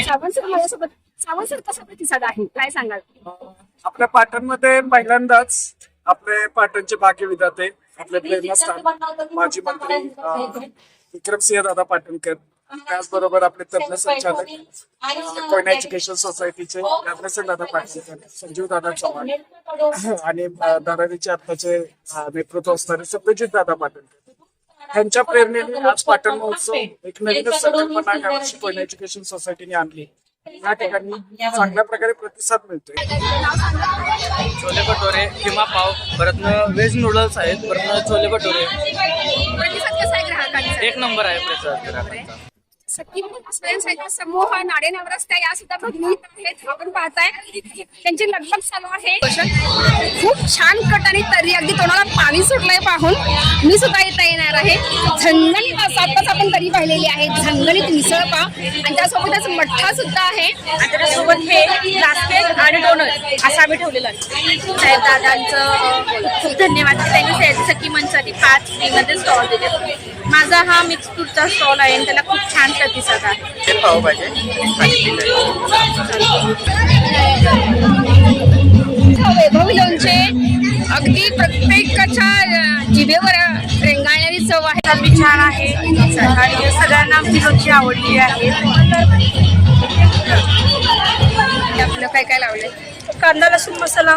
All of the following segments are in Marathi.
सावंत सर माझ्यासोबत. सावंत सर कसा प्रतिसाद आहे काय सांगाल? आपल्या पाटणमध्ये पहिल्यांदाच आपले पाटणचे भाग्यविधाते आपले प्रेरणास्थान माजी मंत्री विक्रमसिंह दादा पाटणकर, त्याचबरोबर आपले तज्ञ संचालक कोयना एज्युकेशन सोसायटीचे ज्ञानेश्वर दादा पाटणकर, संजीव दादा चव्हाण आणि दादाजीचे आत्ताचे नेतृत्व असणारे सत्यजित दादा पाटणकर यांच्या प्रेरणेने आज पाटण महोत्सव एक नवीनच संकल्पना यावर्षी कोयना एज्युकेशन सोसायटीने आणली. या ठिकाणी चांगल्या प्रकारे प्रतिसाद मिळतोय. छोले भटोरे किंवा पाव, परत व्हेज नूडल्स आहेत, परत छोले भटोरे प्रतिसाद कसा आहे ग्राहकांचा? एक नंबर आहे प्रतिसाद ग्राहकांचा. सखी स्वयंसेवक समूह नाडे नवरस्त्या या सुद्धा भगिनी आहेत. आपण पाहताय त्यांची लगबग चालू आहे. खूप छान कट आणि तरी अगदी तोंडाला पाणी सुटलंय पाहून. मी सुद्धा इथं येणार आहे. झणझणीत आताच आपण तरी पाहिलेली आहे. झणझणीत मिसळ पाव आणि त्यासोबतच मठ्ठा सुद्धा आहे. आणि त्याच्यासोबत हे नाश्ते आणि डोनट असं आम्ही ठेवलेलं आहे. साहेब दादांचं खूप धन्यवाद की त्यांनी सखी मंचसाठी 5 फ्रीमध्ये स्टॉल दिले. माझा हा मिक्स फ्रूटचा स्टॉल आहे आणि त्याला खूप छान प्रतिसाद आहे. पाव पाहिजे वैभवी लोणचे अगदी प्रत्येकाच्या जिभेवर रेंगाळणारी चव आहे. सर्व छान आहे आणि सगळ्यांना आमची लोणची आवडली आहे. आपलं काय काय लावलंय? कांदा लसूण मसाला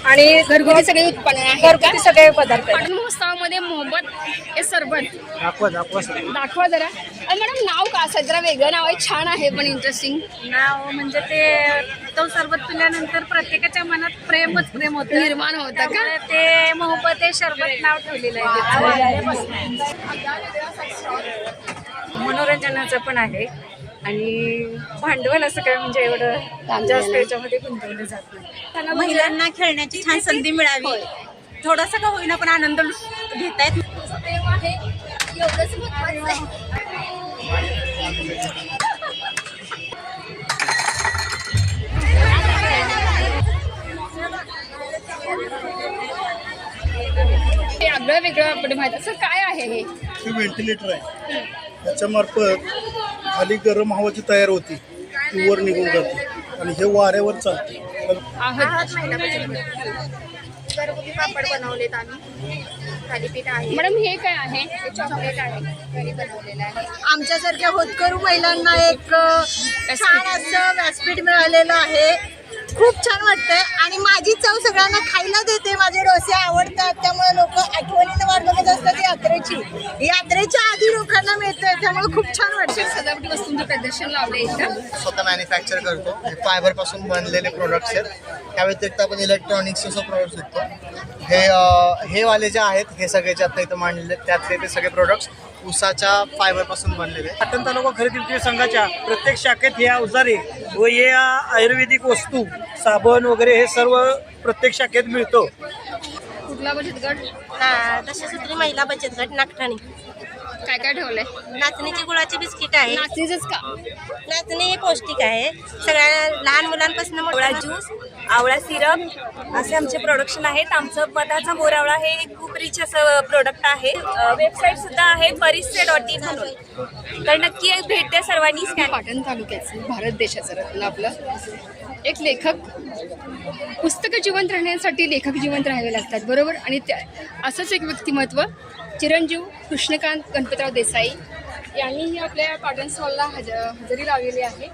आणि घरगुती सगळे उत्पन्न आहे. घरगुती सगळे पदार्थ आहेत. पाटण महोत्सवामध्ये मोहब्बत हे सरबत दाखवा जरा. आणि मॅडम नाव का असं जरा वेगळं नाव आहे, छान आहे पण इंटरेस्टिंग नाव म्हणजे ते तो सरबत पिल्यानंतर प्रत्येकाच्या मनात प्रेमच प्रेम होतं, निर्माण होतं का? ते मोहब्बत हे सरबत नाव ठेवलेलं आहे. मनोरंजनाचं पण आहे आणि भांडवल असं काय म्हणजे एवढं जास्त याच्यामध्ये गुंतवलं जात नाही. महिलांना खेळण्याची छान संधी मिळावी, थोडासा का होईना पण आनंद घेतायत. आगळं वेगळं आपण माहिती असं काय आहे हे? हे व्हेंटिलेटर आहे. त्याच्यामार्फत खाली गरम हवा जी तयार होती ती वर निघून जाते आणि हे वाऱ्यावर चालते. घरगुती पापड बनवलेत आम्ही, थालीपीठ आहे. मॅडम हे काय आहे? हे चॉकलेट आहे, घरी बनवलेलं आहे. आमच्यासारख्या होतकरू महिलांना एक छान असं व्यासपीठ मिळालेलं आहे. खूप छान वाटतंय आणि माझी चव सगळ्यांना खायला देते. माझे डोसे आवडतात त्यामुळे लोक आठवणीने वाट बघत असतात यात्रेची. यात्रेच्या आधी लोकांना मिळतंय त्यामुळे खूप छान वाटतं. सजावटी वस्तूंचं प्रदर्शन लावलंय इथं. स्वतः मॅन्युफॅक्चर करतो. हे फायबर पासून बनलेले प्रोडक्ट्स आहेत. त्या व्यतिरिक्त आपण इलेक्ट्रॉनिक्सचे सुद्धा प्रोडक्ट्स विकतो. हे वाले जे आहेत हे सगळे जे आता इथं मांडलेले त्यातले ते सगळे प्रोडक्ट्स ऊसाच्या फायबर पासून बनलेले. पाटण तालुका खरेदी विक्री संघाच्या प्रत्येक शाखेत हे अवजारे व या आयुर्वेदिक वस्तू साबण वगैरे हे सर्व प्रत्येक शाखेत मिळतो. कुठला बचत गट? दशसूत्री महिला बचत गट नागठाणे. काय काय ठेवलंय? नाचणीची गुळाची बिस्किट आहे. नाचणीचंच का? नाचणी हे पौष्टिक आहे. सगळ्या लहान मुलांपासून आवळा ज्यूस, आवळा सिरप असे आमचे प्रोडक्शन आहेत. आमचं मधाचा मोरावळा हे खूप रिच असं प्रोडक्ट आहे. वेबसाईट सुद्धा आहे बरीचसे.in म्हणून, तर नक्की भेट द्या सर्वांनी. पाटण तालुक्याचं भारत देशाचं रत्न आपलं एक लेखक. पुस्तकं जिवंत राहण्यासाठी लेखक जिवंत राहावे लागतात, बरोबर. आणि त्या असंच एक व्यक्तिमत्व चिरंजीव कृष्णकांत गणपतराव देसाई यांनीही आपल्या पाटण स्टॉलला हजेरी लावलेली आहे.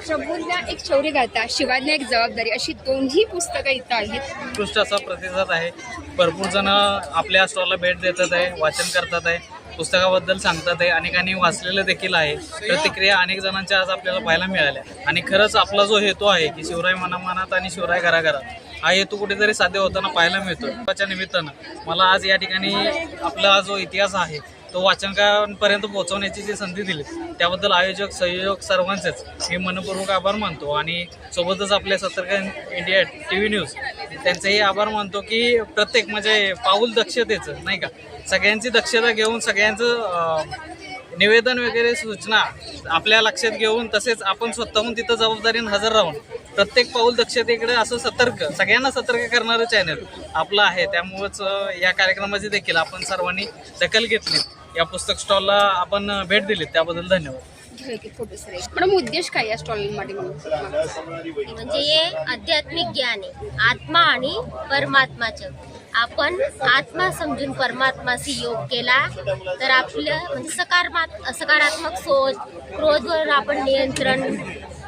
शंभूज्ञा एक शौर्य गाथा, शिवाज्ञा एक जबाबदारी अशी दोन्ही पुस्तकं इथं आहेत. उत्कृष्ट असा प्रतिसाद आहे. भरपूर जण आपल्या स्टॉलला भेट देतात आहे, वाचन करतात आहे, पुस्तकाबद्दल सांगतात आहे. अनेकांनी वाचलेलं देखील आहे. प्रतिक्रिया अनेक जणांच्या आज आपल्याला पाहायला मिळाल्या. आणि खरंच आपला जो हेतू आहे की शिवराय मनामनात आणि शिवराय घराघरात हा हेतू कुठेतरी साध्य होताना पाहायला मिळतो. त्याच्या निमित्तानं मला आज या ठिकाणी आपला जो इतिहास आहे तो वाचकांपर्यंत पोहोचवण्याची जी संधी दिली त्याबद्दल आयोजक संयोजक सर्वांचेच मी मनपूर्वक आभार मानतो. आणि सोबतच आपल्या सतर्क इंडिया TV न्यूज त्यांचेही आभार मानतो की प्रत्येक म्हणजे पाऊल दक्षतेचं नाही का, सगळ्यांची दक्षता घेऊन सगळ्यांचं निवेदन वगैरे सूचना आपल्या लक्षात घेऊन तसेच आपण स्वतःहून तिथं जबाबदारीने हजर राहून प्रत्येक पाऊल दक्षतेकडे असं सगळ्यांना सतर्क करणारं चॅनल आपलं आहे. त्यामुळेच या कार्यक्रमाची देखील आपण सर्वांनी दखल घेतली. या पुस्तक स्टॉलला आपण भेट दिली त्याबद्दल धन्यवाद. घेऊ एक फोटो सर. मॅडम उद्देश काय या स्टॉल मध्ये म्हणजे हे आध्यात्मिक ज्ञान आहे, आत्मा आणि परमात्माचं. आपण आत्मा समजून परमात्माशी योग केला तर आपलं म्हणजे सकारात्मक सोच, क्रोधवर आपण नियंत्रण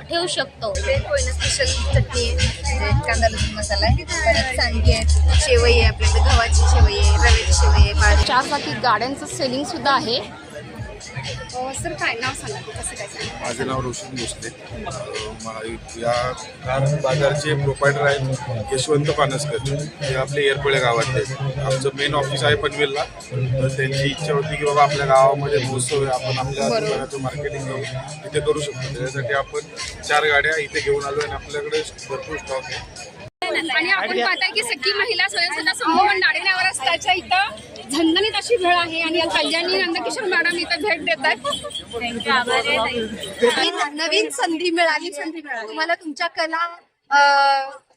ठेवू शकतो. स्पेशल चटणी आहे, कांदा लसूण मसाला आहे, परत सांडगी आहे, शेवई आहे, आपल्याकडे गव्हाची शेवई आहे, रव्याची शेवई आहे, बाजरी. 4 चाकी गाड्यांचं सेलिंग सुद्धा आहे. सर काय नाव सांगा की कसं काय सांगा. माझे नाव रोशन भोसले. या कार बाजारचे प्रोपायटर आहेत यशवंत पानसकर, हे आपले एअरपोळे गावातले. आमचं मेन ऑफिस आहे पनवेलला. तर त्यांची इच्छा होती की बाबा आपल्या गावामध्ये महोत्सव आहे, आपण आपल्या दुकानाचं मार्केटिंग इथे करू शकतो. त्याच्यासाठी आपण 4 गाड्या इथे घेऊन आलो आणि आपल्याकडे भरपूर स्टॉक आहे. आणि आपण पाहताय की सखी महिला स्वयंसेवा समूह नाडेगाव रस्त्याच्या इथं झणझणीत अशी वेळ आहे आणि कल्याणी नंदकिशोर मॅडम इथं भेट देतात. नवीन संधी मिळाली तुम्हाला, तुमच्या कला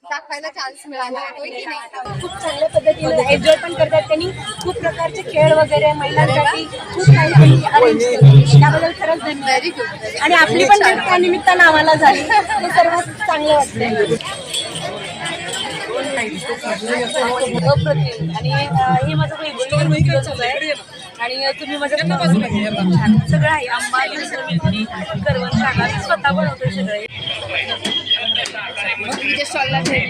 दाखवायला चान्स मिळाला होय की नाही? खूप चांगल्या पद्धतीने एन्जॉय पण करतात त्यांनी. खूप प्रकारचे खेळ वगैरे महिलांसाठी खूप काही अरेंज केले, त्याबद्दल खरंच धन्यवाद. Very good. आणि आपली पण भेट त्या निमित्तानं आम्हाला झाली, हे सर्वात चांगलं वाटतं. अप्रतिम. आणि हे माझं आहे आणि तुम्ही माझ्या सगळं आहे. आंबा करवंद काढा, स्वतः बनवतो सगळे. स्टॉलला भेट